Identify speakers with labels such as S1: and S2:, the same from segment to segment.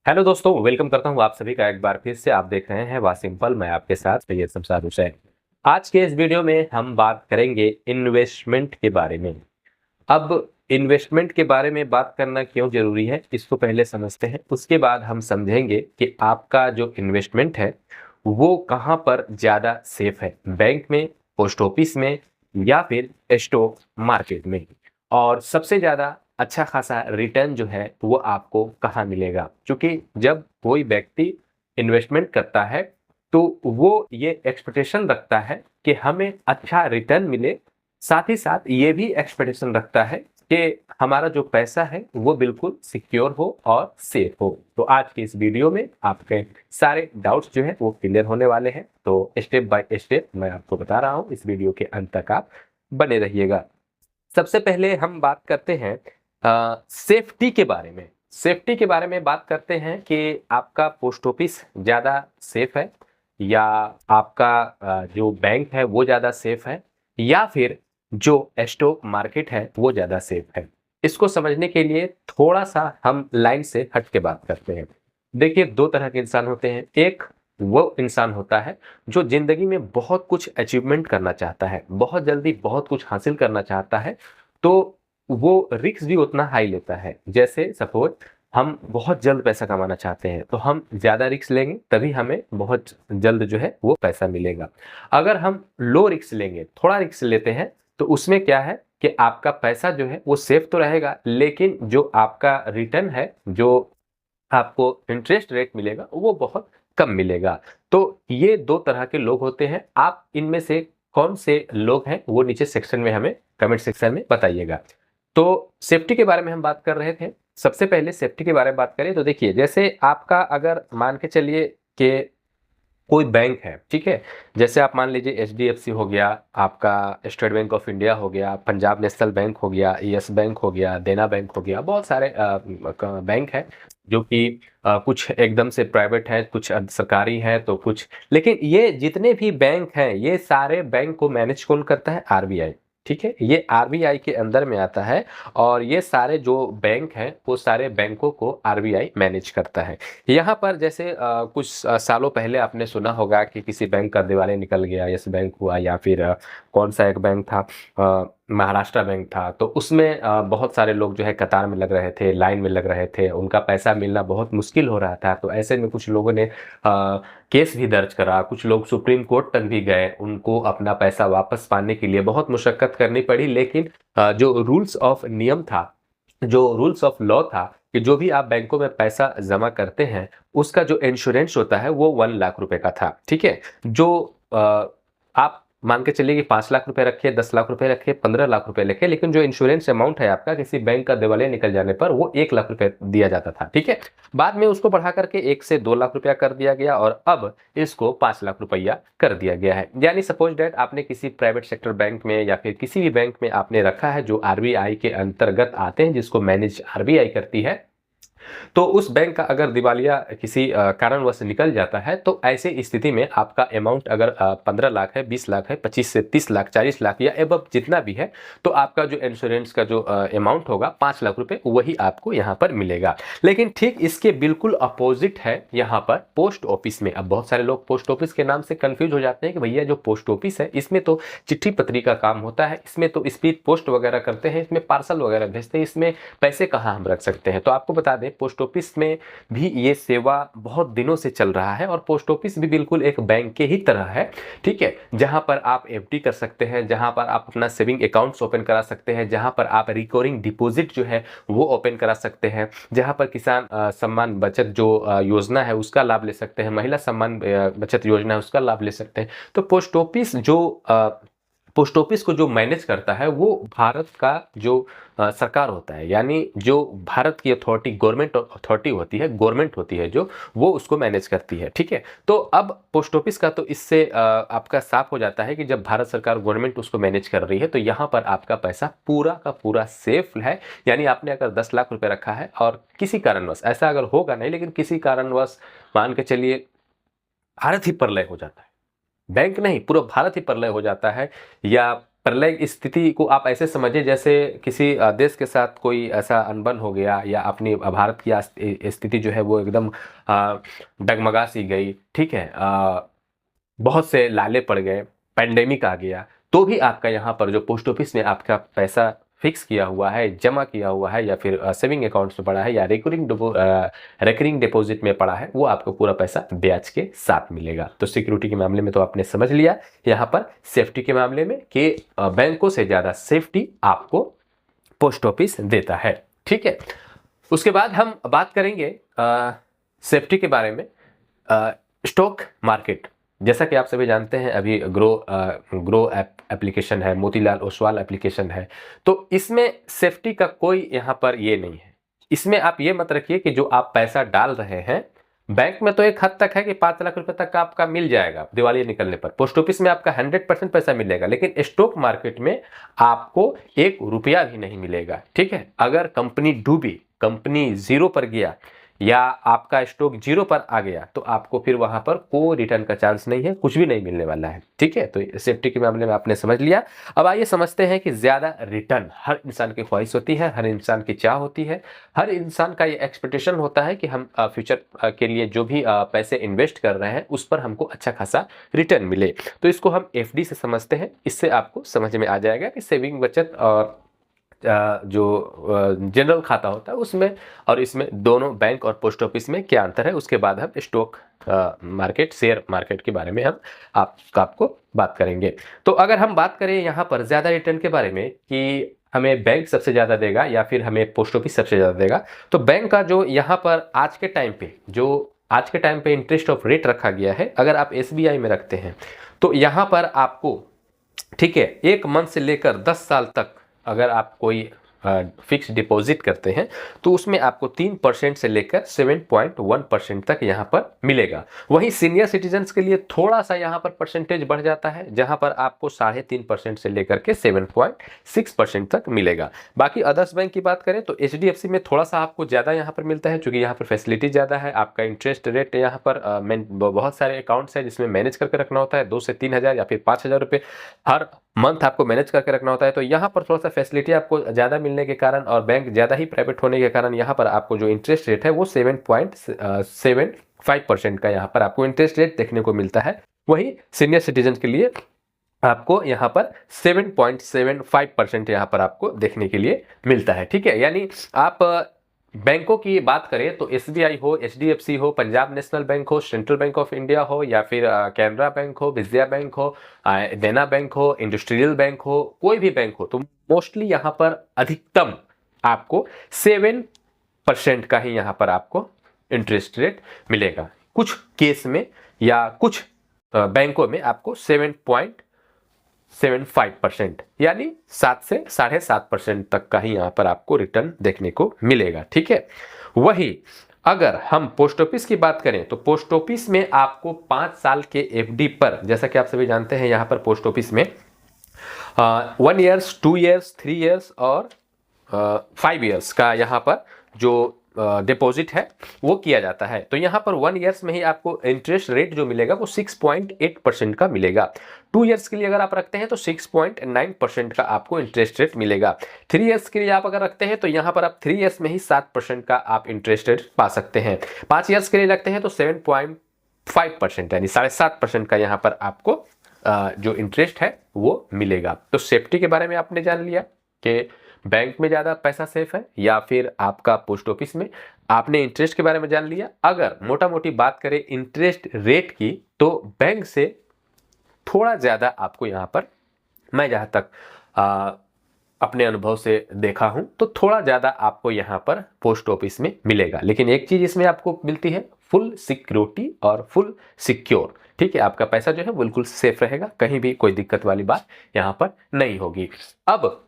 S1: Hello दोस्तों, welcome करता हूं आप सभी का एक बार फिर से। आप देख रहे हैं वाह सिंपल, मैं आपके साथ सैयद शमशाद हुसैन। आज के इस वीडियो में हम बात करेंगे इन्वेस्टमेंट के बारे में। अब इन्वेस्टमेंट के बारे में बात करना क्यों जरूरी है, इसको पहले समझते हैं। उसके बाद हम समझेंगे कि आपका जो इन्वेस्टमेंट है वो कहाँ पर ज़्यादा सेफ है, बैंक में, पोस्ट ऑफिस में या फिर स्टॉक मार्केट में। और सबसे ज़्यादा अच्छा खासा रिटर्न जो है वो आपको कहाँ मिलेगा, क्योंकि जब कोई व्यक्ति इन्वेस्टमेंट करता है तो वो ये एक्सपेक्टेशन रखता है कि हमें अच्छा रिटर्न मिले। साथ ही साथ ये भी एक्सपेक्टेशन रखता है कि हमारा जो पैसा है वो बिल्कुल सिक्योर हो और सेफ हो। तो आज के इस वीडियो में आपके सारे डाउट्स जो है वो क्लियर होने वाले हैं। तो स्टेप बाय स्टेप मैं आपको बता रहा हूँ, इस वीडियो के अंत तक आप बने रहिएगा। सबसे पहले हम बात करते हैं सेफ्टी के बारे में। सेफ्टी के बारे में बात करते हैं कि आपका पोस्ट ऑफिस ज़्यादा सेफ है या आपका जो बैंक है वो ज़्यादा सेफ है या फिर जो स्टॉक मार्केट है वो ज़्यादा सेफ है। इसको समझने के लिए थोड़ा सा हम लाइन से हट के बात करते हैं। देखिए, दो तरह के इंसान होते हैं। एक वो इंसान होता है जो जिंदगी में बहुत कुछ अचीवमेंट करना चाहता है, बहुत जल्दी बहुत कुछ हासिल करना चाहता है, तो वो रिस्क भी उतना हाई लेता है। जैसे सपोज हम बहुत जल्द पैसा कमाना चाहते हैं तो हम ज़्यादा रिस्क लेंगे, तभी हमें बहुत जल्द जो है वो पैसा मिलेगा। अगर हम लो रिस्क लेंगे, थोड़ा रिस्क लेते हैं, तो उसमें क्या है कि आपका पैसा जो है वो सेफ तो रहेगा, लेकिन जो आपका रिटर्न है, जो आपको इंटरेस्ट रेट मिलेगा वो बहुत कम मिलेगा। तो ये दो तरह के लोग होते हैं। आप इनमें से कौन से लोग हैं वो नीचे सेक्शन में हमें कमेंट सेक्शन में बताइएगा। तो सेफ्टी के बारे में हम बात कर रहे थे। सबसे पहले सेफ्टी के बारे में बात करें तो देखिए, जैसे आपका अगर मान के चलिए कि कोई बैंक है, ठीक है। जैसे आप मान लीजिए एचडीएफसी हो गया, आपका स्टेट बैंक ऑफ इंडिया हो गया, पंजाब नेशनल बैंक हो गया, यस बैंक हो गया, देना बैंक हो गया, बहुत सारे बैंक है जो कि कुछ एकदम से प्राइवेट है, कुछ सरकारी है, तो कुछ। लेकिन ये जितने भी बैंक हैं ये सारे बैंक को मैनेज कौन करता है? आरबीआई। ठीक है, ये आरबीआई के अंदर में आता है और ये सारे जो बैंक हैं वो सारे बैंकों को आरबीआई मैनेज करता है। यहाँ पर जैसे कुछ सालों पहले आपने सुना होगा कि किसी बैंक का दिवालिया निकल गया, यस बैंक हुआ, या फिर कौन सा एक बैंक था, महाराष्ट्र बैंक था। तो उसमें बहुत सारे लोग जो है कतार में लग रहे थे, लाइन में लग रहे थे, उनका पैसा मिलना बहुत मुश्किल हो रहा था। तो ऐसे में कुछ लोगों ने केस भी दर्ज करा, कुछ लोग सुप्रीम कोर्ट तक भी गए, उनको अपना पैसा वापस पाने के लिए बहुत मुशक्कत करनी पड़ी। लेकिन जो रूल्स ऑफ नियम था, जो रूल्स ऑफ लॉ था, कि जो भी आप बैंकों में पैसा जमा करते हैं उसका जो इंश्योरेंस होता है वो 1 लाख रुपए का था। ठीक है, जो आप मान के चलिए कि 5 लाख रुपए रखे, 10 लाख रुपए रखे, 15 लाख रुपए रखे, लेकिन जो इंश्योरेंस अमाउंट है आपका किसी बैंक का दिवालिया निकल जाने पर वो 1 लाख रुपए दिया जाता था। ठीक है, बाद में उसको बढ़ा करके 1 से 2 लाख रुपया कर दिया गया और अब इसको 5 लाख रुपया कर दिया गया है। यानी सपोज डेट आपने किसी प्राइवेट सेक्टर बैंक में या फिर किसी भी बैंक में आपने रखा है जो आरबीआई के अंतर्गत आते हैं, जिसको मैनेज आरबीआई करती है, तो उस बैंक का अगर दिवालिया किसी कारणवश निकल जाता है तो ऐसी स्थिति में आपका अमाउंट अगर 15 लाख है, 20 लाख है, 25 से 30 लाख, 40 लाख या एबव जितना भी है, तो आपका जो इंश्योरेंस का जो अमाउंट होगा 5 लाख रुपए, वही आपको यहाँ पर मिलेगा। लेकिन ठीक इसके बिल्कुल अपोजिट है यहाँ पर पोस्ट ऑफिस में। अब बहुत सारे लोग पोस्ट ऑफिस के नाम से कंफ्यूज हो जाते हैं कि भैया जो पोस्ट ऑफिस है इसमें तो चिट्ठी पत्री का काम होता है, इसमें तो स्पीड पोस्ट वगैरह करते हैं, इसमें पार्सल वगैरह भेजते हैं, इसमें पैसे कहाँ हम रख सकते हैं? तो आपको बता दें, पोस्ट ऑफिस में भी ये सेवा बहुत दिनों से चल रहा है और पोस्ट ऑफिस भी बिल्कुल एक बैंक के ही तरह है। ठीक है, जहां पर आप एफडी कर सकते हैं, जहां पर आप अपना सेविंग अकाउंट्स ओपन करा सकते हैं, जहां पर आप रिकरिंग डिपॉजिट जो है वो ओपन करा सकते हैं, जहां पर किसान सम्मान बचत जो योजना है उसका लाभ ले सकते हैं, महिला सम्मान बचत योजना है उसका लाभ ले सकते हैं। तो पोस्ट ऑफिस को जो मैनेज करता है वो भारत का जो सरकार होता है, यानी जो भारत की अथॉरिटी, गवर्नमेंट अथॉरिटी होती है, गवर्नमेंट होती है जो, वो उसको मैनेज करती है। ठीक है, तो अब पोस्ट ऑफिस का तो इससे आपका साफ हो जाता है कि जब भारत सरकार, गवर्नमेंट उसको मैनेज कर रही है तो यहाँ पर आपका पैसा पूरा का पूरा सेफ है। यानी आपने अगर 10 लाख रुपए रखा है और किसी कारणवश, ऐसा अगर होगा नहीं लेकिन किसी कारणवश मान के चलिए भारत ही प्रलय हो जाता है, बैंक नहीं पूरा भारत ही प्रलय हो जाता है, या प्रलय स्थिति को आप ऐसे समझिए जैसे किसी देश के साथ कोई ऐसा अनबन हो गया या अपनी भारत की स्थिति जो है वो एकदम डगमगा सी गई, ठीक है, बहुत से लाले पड़ गए, पैंडेमिक आ गया, तो भी आपका यहाँ पर जो पोस्ट ऑफिस में आपका पैसा फिक्स किया हुआ है, जमा किया हुआ है, या फिर सेविंग अकाउंट्स में पड़ा है, या रिकरिंग डिपॉजिट में पड़ा है, वो आपको पूरा पैसा ब्याज के साथ मिलेगा। तो सिक्योरिटी के मामले में तो आपने समझ लिया। यहाँ पर सेफ्टी के मामले में कि बैंकों से ज़्यादा सेफ्टी आपको पोस्ट ऑफिस देता है, ठीक है। उसके बाद हम बात करेंगे सेफ्टी के बारे में। स्टॉक मार्केट, जैसा कि आप सभी जानते हैं, अभी ग्रो एप्लीकेशन है, मोतीलाल ओसवाल एप्लीकेशन है, तो इसमें सेफ्टी का कोई यहाँ पर ये नहीं है। इसमें आप ये मत रखिए कि जो आप पैसा डाल रहे हैं, बैंक में तो एक हद तक है कि 5 लाख रुपए तक का आपका मिल जाएगा दिवाली निकलने पर, पोस्ट ऑफिस में आपका 100% पैसा मिलेगा, लेकिन स्टॉक मार्केट में आपको 1 रुपया भी नहीं मिलेगा, ठीक है। अगर कंपनी डूबी, कंपनी जीरो पर गया या आपका स्टॉक जीरो पर आ गया, तो आपको फिर वहां पर कोई रिटर्न का चांस नहीं है, कुछ भी नहीं मिलने वाला है, ठीक है। तो सेफ्टी के मामले में आपने समझ लिया। अब आइए समझते हैं कि ज्यादा रिटर्न हर इंसान की ख्वाहिश होती है, हर इंसान की चाह होती है, हर इंसान का ये एक्सपेक्टेशन होता है कि हम फ्यूचर के लिए जो भी पैसे इन्वेस्ट कर रहे हैं उस पर हमको अच्छा खासा रिटर्न मिले। तो इसको हम FD से समझते हैं। इससे आपको समझ में आ जाएगा कि सेविंग, बचत और जो जनरल खाता होता है उसमें और इसमें दोनों बैंक और पोस्ट ऑफिस में क्या अंतर है। उसके बाद हम स्टॉक मार्केट, शेयर मार्केट के बारे में हम आपको बात करेंगे। तो अगर हम बात करें यहाँ पर ज़्यादा रिटर्न के बारे में कि हमें बैंक सबसे ज़्यादा देगा या फिर हमें पोस्ट ऑफिस सबसे ज़्यादा देगा, तो बैंक का जो यहाँ पर आज के टाइम पे इंटरेस्ट ऑफ रेट रखा गया है, अगर आप SBI में रखते हैं तो यहाँ पर आपको, ठीक है, 1 मंथ से लेकर 10 साल तक अगर आप कोई फिक्स डिपॉजिट करते हैं तो उसमें आपको 3% से लेकर 7.1% तक यहाँ पर मिलेगा। वहीं सीनियर सिटीजन्स के लिए थोड़ा सा यहाँ पर परसेंटेज बढ़ जाता है, जहाँ पर आपको 3.5% से लेकर के 7.6% तक मिलेगा। बाकी अदर्स बैंक की बात करें तो HDFC में थोड़ा सा आपको ज़्यादा यहाँ पर मिलता है, क्योंकि यहाँ पर फैसिलिटी ज़्यादा है। आपका इंटरेस्ट रेट यहाँ पर बहुत सारे अकाउंट्स हैं जिसमें मैनेज करके रखना होता है, 2 से 3 हज़ार या फिर 5 हज़ार रुपये हर मंथ आपको मैनेज करके रखना होता है। तो यहाँ पर थोड़ा सा फैसिलिटी आपको ज़्यादा मिलने के कारण और बैंक ज़्यादा ही प्राइवेट होने के कारण यहाँ पर आपको जो इंटरेस्ट रेट है वो 7.75% का यहाँ पर आपको इंटरेस्ट रेट देखने को मिलता है। वही सीनियर सिटीजन के लिए आपको यहाँ पर 7.75% यहाँ पर आपको देखने के लिए मिलता है, ठीक है। यानी आप बैंकों की बात करें तो SBI हो, HDFC हो, पंजाब नेशनल बैंक हो, सेंट्रल बैंक ऑफ इंडिया हो, या फिर कैनरा बैंक हो, विजया बैंक हो, देना बैंक हो, इंडस्ट्रियल बैंक हो, कोई भी बैंक हो, तो मोस्टली यहाँ पर अधिकतम आपको 7% का ही यहाँ पर आपको इंटरेस्ट रेट मिलेगा। कुछ केस में या कुछ बैंकों में आपको 7.75% यानी 7 से 7.5% तक का ही यहाँ पर आपको रिटर्न देखने को मिलेगा, ठीक है। वही अगर हम पोस्ट ऑफिस की बात करें तो पोस्ट ऑफिस में आपको 5 साल के FD पर, जैसा कि आप सभी जानते हैं, यहाँ पर पोस्ट ऑफिस में 1 ईयर्स, 2 ईयर्स, 3 ईयर्स और 5 ईयर्स का यहाँ पर जो डिपॉजिट है वो किया जाता है। तो यहाँ पर 1 ईयर्स में ही आपको इंटरेस्ट रेट जो मिलेगा वो 6.8% का मिलेगा। 2 ईयर्स के लिए अगर आप रखते हैं तो 6.9% का आपको इंटरेस्ट रेट मिलेगा। 3 ईयर्स के लिए आप अगर रखते हैं तो यहाँ पर आप 3 ईयर्स में ही 7% का आप इंटरेस्ट रेट पा सकते हैं। 5 ईयर्स के लिए रखते हैं तो 7.5% यानी 7.5% का यहाँ पर आपको जो इंटरेस्ट है वो मिलेगा। तो सेफ्टी के बारे में आपने जान लिया कि बैंक में ज़्यादा पैसा सेफ है या फिर आपका पोस्ट ऑफिस में। आपने इंटरेस्ट के बारे में जान लिया। अगर मोटा मोटी बात करें इंटरेस्ट रेट की तो बैंक से थोड़ा ज़्यादा आपको यहाँ पर, मैं जहाँ तक अपने अनुभव से देखा हूँ तो थोड़ा ज़्यादा आपको यहाँ पर पोस्ट ऑफिस में मिलेगा। लेकिन एक चीज़ इसमें आपको मिलती है, फुल सिक्योरिटी और फुल सिक्योर, ठीक है। आपका पैसा जो है बिल्कुल सेफ रहेगा, कहीं भी कोई दिक्कत वाली बात यहाँ पर नहीं होगी। अब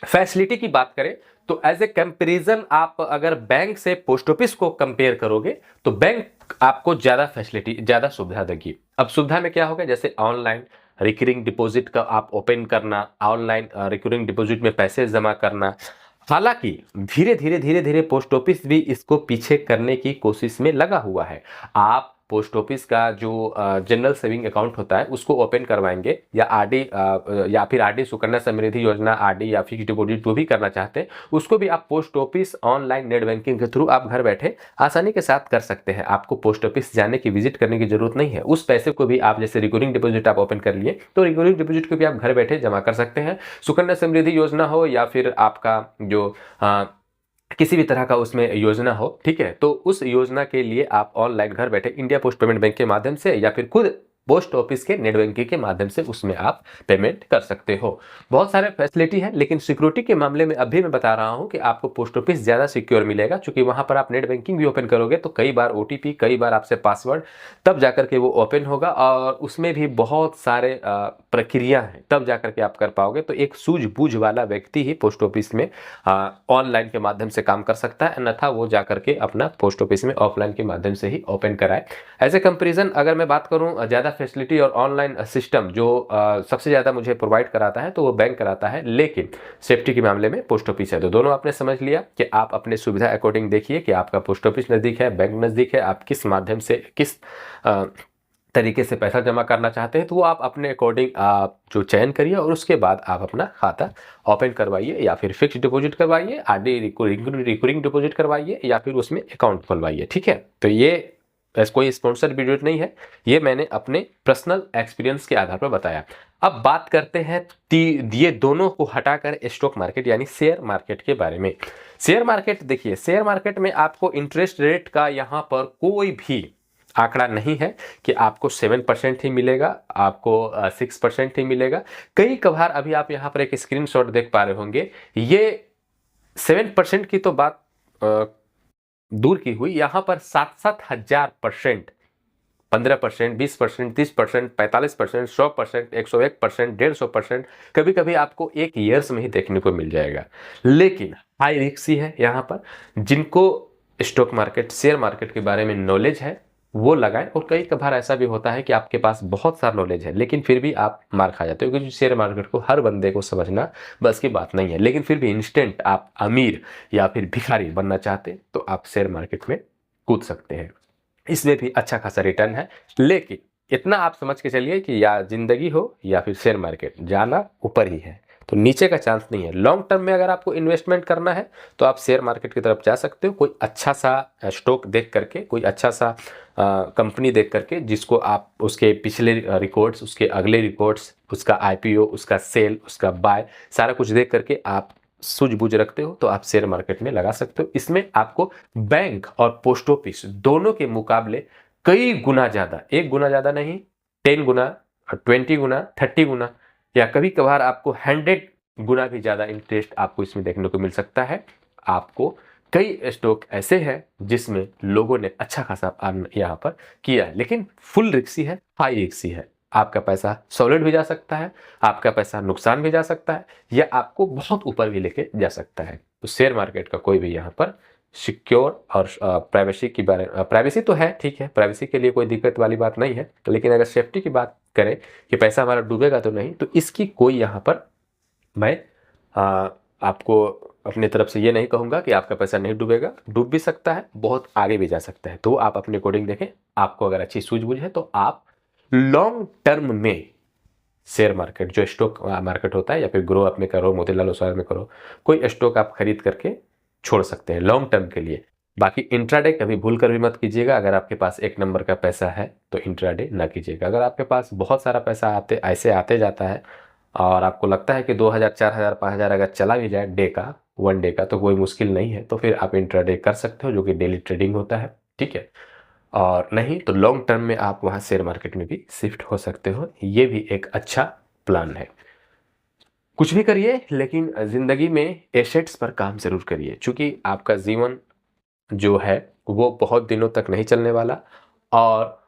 S1: फैसिलिटी की बात करें तो एज ए कंपैरिजन आप अगर बैंक से पोस्ट ऑफिस को कंपेयर करोगे तो बैंक आपको ज़्यादा फैसिलिटी, ज़्यादा सुविधा देगी। अब सुविधा में क्या होगा, जैसे ऑनलाइन रिकरिंग डिपॉजिट का आप ओपन करना, ऑनलाइन रिकरिंग डिपॉजिट में पैसे जमा करना। हालांकि धीरे धीरे पोस्ट ऑफिस भी इसको पीछे करने की कोशिश में लगा हुआ है। आप पोस्ट ऑफिस का जो जनरल सेविंग अकाउंट होता है उसको ओपन करवाएंगे, या आरडी या फिर आरडी सुकन्या समृद्धि योजना, आरडी या फिक्स डिपॉजिट जो भी करना चाहते हैं उसको भी आप post office online net banking के थ्रू आप घर बैठे आसानी के साथ कर सकते हैं। आपको पोस्ट ऑफिस जाने की, विजिट करने की जरूरत नहीं है। उस पैसे को भी आप, जैसे रिकरिंग डिपॉजिट आप ओपन कर लिए तो रिकरिंग डिपॉजिट को भी आप घर बैठे जमा कर सकते हैं। सुकन्या समृद्धि योजना हो या फिर आपका जो किसी भी तरह का उसमें योजना हो, ठीक है, तो उस योजना के लिए आप ऑनलाइन घर बैठे इंडिया पोस्ट पेमेंट बैंक के माध्यम से या फिर खुद पोस्ट ऑफिस के नेट बैंकिंग के माध्यम से उसमें आप पेमेंट कर सकते हो। बहुत सारे फैसिलिटी है, लेकिन सिक्योरिटी के मामले में अभी मैं बता रहा हूं कि आपको पोस्ट ऑफिस ज्यादा सिक्योर मिलेगा, क्योंकि वहां पर आप नेट बैंकिंग भी ओपन करोगे तो कई बार ओटीपी, कई बार आपसे पासवर्ड, तब जाकर के वो ओपन होगा और उसमें भी बहुत सारे प्रक्रिया है, तब जाकर के आप कर पाओगे। तो एक सूझबूझ वाला व्यक्ति ही पोस्ट ऑफिस में ऑनलाइन के माध्यम से काम कर सकता है, अन्यथा वो जाकर के अपना पोस्ट ऑफिस में ऑफलाइन के माध्यम से ही ओपन कराए। एज ए कंपेरिजन अगर मैं बात करूं, ज्यादा फैसिलिटी और ऑनलाइन सिस्टम जो सबसे ज़्यादा मुझे प्रोवाइड कराता है तो वो बैंक कराता है, लेकिन सेफ्टी के मामले में पोस्ट ऑफिस है। तो दोनों आपने समझ लिया कि आप अपने सुविधा अकॉर्डिंग देखिए कि आपका पोस्ट ऑफिस नज़दीक है, बैंक नज़दीक है, आप किस माध्यम से, किस तरीके से पैसा जमा करना चाहते हैं, तो वो आप अपने अकॉर्डिंग आप जो चयन करिए और उसके बाद आप अपना खाता ओपन करवाइए, या फिर फिक्स डिपॉजिट करवाइए, आरडी रिकरिंग डिपॉजिट करवाइए, या फिर उसमें अकाउंट खोलवाइए। ठीक है, तो ये कोई स्पॉन्सर वीडियो नहीं है, ये मैंने अपने पर्सनल एक्सपीरियंस के आधार पर बताया। अब बात करते हैं ये दोनों को हटाकर स्टॉक मार्केट यानी शेयर मार्केट के बारे में। शेयर मार्केट देखिए, शेयर मार्केट में आपको इंटरेस्ट रेट का यहाँ पर कोई भी आंकड़ा नहीं है कि आपको 7% ही मिलेगा, आपको 6% ही मिलेगा। कई कभार अभी आप यहाँ पर एक स्क्रीनशॉट देख पा रहे होंगे, ये 7% की तो बात दूर की हुई, यहां पर 7,000%, 15%, 20%, 30%, 45%, 100%, 101%, 150%, कभी कभी आपको एक ईयर्स में ही देखने को मिल जाएगा। लेकिन हाई रिस्क ही है यहाँ पर। जिनको स्टॉक मार्केट, शेयर मार्केट के बारे में नॉलेज है वो लगाएं, और कई कभार ऐसा भी होता है कि आपके पास बहुत सारा नॉलेज है लेकिन फिर भी आप मार खा जाते हो, क्योंकि शेयर मार्केट को हर बंदे को समझना बस की बात नहीं है। लेकिन फिर भी इंस्टेंट आप अमीर या फिर भिखारी बनना चाहते हैं तो आप शेयर मार्केट में कूद सकते हैं, इसमें भी अच्छा खासा रिटर्न है। लेकिन इतना आप समझ के चलिए कि या जिंदगी हो या फिर शेयर मार्केट, जाना ऊपर ही है, तो नीचे का चांस नहीं है। लॉन्ग टर्म में अगर आपको इन्वेस्टमेंट करना है तो आप शेयर मार्केट की तरफ जा सकते हो, कोई अच्छा सा स्टॉक देख करके, कोई अच्छा सा कंपनी देख करके, जिसको आप उसके पिछले रिकॉर्ड्स, उसके अगले रिकॉर्ड्स, उसका आईपीओ, उसका सेल, उसका बाय, सारा कुछ देख करके आप सूझबूझ रखते हो तो आप शेयर मार्केट में लगा सकते हो। इसमें आपको बैंक और पोस्ट ऑफिस दोनों के मुकाबले कई गुना ज्यादा, 1 गुना ज्यादा नहीं, 10 गुना, 20 गुना, 30 गुना, या कभी कभार आपको 100 गुना भी ज्यादा इंटरेस्ट आपको इसमें देखने को मिल सकता है। आपको कई स्टॉक ऐसे हैं जिसमें लोगों ने अच्छा खासा अर्न यहाँ पर किया है, लेकिन फुल रिस्की है, हाई रिस्की है। आपका पैसा सॉलिड भी जा सकता है, आपका पैसा नुकसान भी जा सकता है, या आपको बहुत ऊपर भी लेके जा सकता है। तो शेयर मार्केट का कोई भी यहाँ पर सिक्योर और प्राइवेसी की बारे, प्राइवेसी तो है, ठीक है, प्राइवेसी के लिए कोई दिक्कत वाली बात नहीं है, लेकिन अगर सेफ्टी की बात करें कि पैसा हमारा डूबेगा तो नहीं, तो इसकी कोई यहाँ पर मैं आपको अपनी तरफ से ये नहीं कहूँगा कि आपका पैसा नहीं डूबेगा, डूब भी सकता है, बहुत आगे भी जा सकता है। तो आप अपने अकॉर्डिंग देखें, आपको अगर अच्छी सूझबूझ है तो आप लॉन्ग टर्म में शेयर मार्केट, जो स्टॉक मार्केट होता है, या फिर ग्रो अप में करो, मोतीलाल ओसवाल में करो, कोई स्टॉक आप खरीद करके छोड़ सकते हैं लॉन्ग टर्म के लिए। बाकी इंट्राडे कभी भूल कर भी मत कीजिएगा। अगर आपके पास 1 नंबर का पैसा है तो इंट्राडे ना कीजिएगा। अगर आपके पास बहुत सारा पैसा आते जाता है और आपको लगता है कि 2000, 4000, 5000 अगर चला भी जाए डे का, 1 डे का, तो कोई मुश्किल नहीं है, तो फिर आप इंट्राडे कर सकते हो, जो कि डेली ट्रेडिंग होता है, ठीक है। और नहीं तो लॉन्ग टर्म में आप वहाँ शेयर मार्केट में भी शिफ्ट हो सकते हो, ये भी एक अच्छा प्लान है। कुछ भी करिए लेकिन जिंदगी में एसेट्स पर काम जरूर करिए, क्योंकि आपका जीवन जो है वो बहुत दिनों तक नहीं चलने वाला, और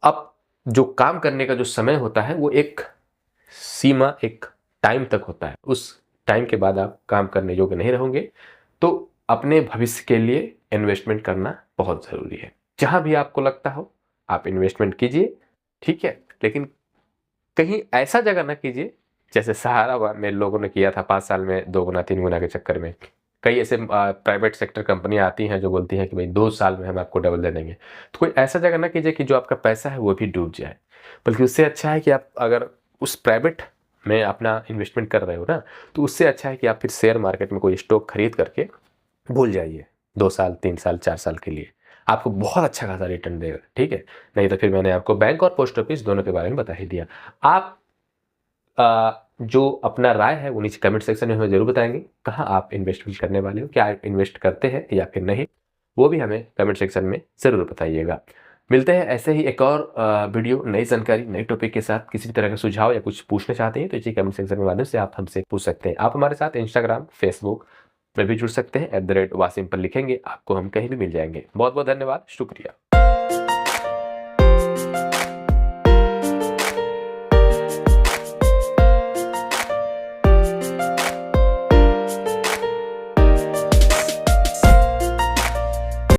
S1: अब जो काम करने का जो समय होता है वो एक सीमा, एक टाइम तक होता है, उस टाइम के बाद आप काम करने योग्य नहीं रहोगे। तो अपने भविष्य के लिए इन्वेस्टमेंट करना बहुत ज़रूरी है। जहाँ भी आपको लगता हो आप इन्वेस्टमेंट कीजिए, ठीक है, लेकिन कहीं ऐसा जगह ना कीजिए जैसे सहारा में लोगों ने किया था 5 साल में 2 गुना 3 गुना के चक्कर में। कई ऐसे प्राइवेट सेक्टर कंपनियां आती हैं जो बोलती हैं कि भाई 2 साल में हम आपको डबल दे देंगे। तो कोई ऐसा जगह ना कीजिए कि जो आपका पैसा है वो भी डूब जाए, बल्कि उससे अच्छा है कि आप अगर उस प्राइवेट में अपना इन्वेस्टमेंट कर रहे हो ना, तो उससे अच्छा है कि आप फिर शेयर मार्केट में कोई स्टॉक खरीद करके भूल जाइए 2 साल, 3 साल, 4 साल के लिए। आपको बहुत अच्छा खासा रिटर्न देगा, ठीक है? नहीं तो फिर मैंने आपको बैंक और पोस्ट ऑफिस दोनों के बारे में बता ही दिया। आप जो अपना राय है वो नीचे कमेंट सेक्शन में हमें ज़रूर बताएँगे। कहाँ आप इन्वेस्टमेंट करने वाले हो? क्या आप इन्वेस्ट करते हैं या फिर नहीं? वो भी हमें कमेंट सेक्शन में ज़रूर बताइएगा। मिलते हैं ऐसे ही एक और वीडियो, नई जानकारी, नए टॉपिक के साथ। किसी भी तरह का सुझाव या कुछ पूछना चाहते हैं तो इसी कमेंट सेक्शन के माध्यम से आप हमसे पूछ सकते हैं। आप हमारे साथ इंस्टाग्राम, फेसबुक में भी जुड़ सकते हैं। @वासिम पर लिखेंगे, आपको हम कहीं भी मिल जाएँगे। बहुत-बहुत धन्यवाद, शुक्रिया।